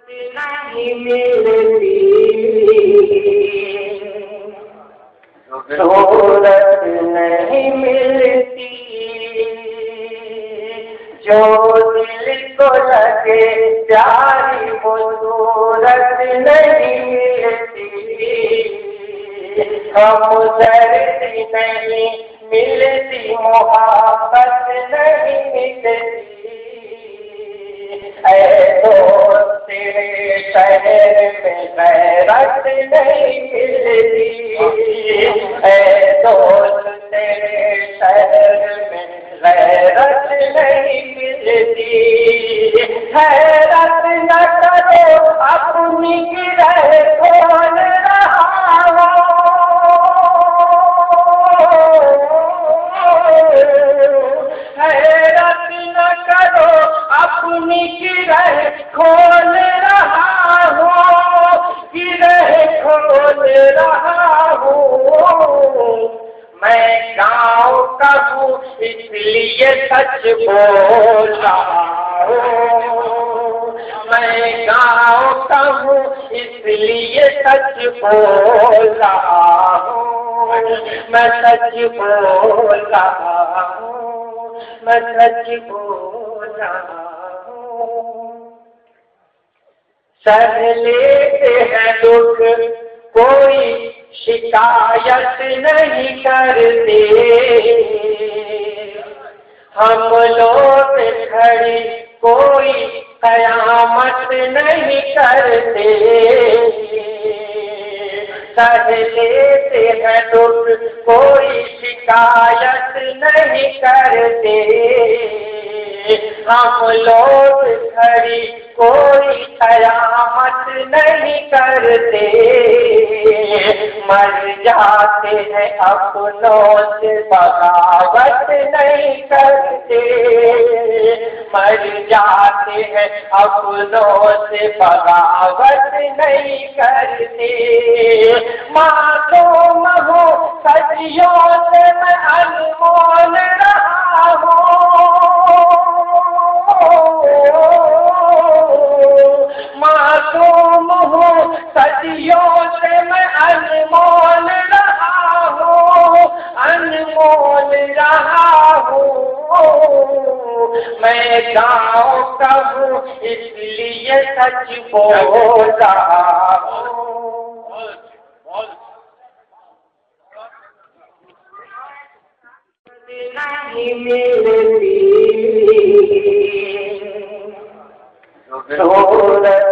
नहीं मिलती, सूरत नहीं मिलती, जो दिल को लगे प्यारी वो सूरत नहीं मिलती, हम दर्द नहीं मिलती, मोहब्बत नहीं मिलती। ऐ दोस्त तेरे शहर में गैरत नहीं मिलती, ऐ दोस्त तेरे शहर में गैरत नहीं मिलती। हैरत न करो अपनी गिरह खोल रहा हो, हैरत न करो अपनी गिरह खोल रहा हो, गिरह खोल रहा हूँ। मैं गाँव का हूँ इसलिए सच बोल रहा हूँ, मैं गाँव का हूँ इसलिए सच बोल रहा हूँ, मैं सच बोल रहा हूँ, मैं सच बोल रहा हूँ। सह लेते हैं दुख कोई शिकायत नहीं करते, हम लोग खड़ी कोई कयामत नहीं करते। सह लेते हैं दुख कोई शिकायत नहीं करते, हम लोग खड़ी कोई कयामत नहीं करते। मर जाते हैं अपनों से बगावत नहीं करते, मर जाते हैं अपनों से बगावत नहीं करते। मासूम हो सदियों से मैं अनमोल रहा हूँ, मासूम हूँ सदियों से मैं अनमोल रहा हूँ, अनमोल रहा हूँ। मैं गाँव का हूँ इसलिए सच बोल रहा हूँ। नहीं मिलती, सूरत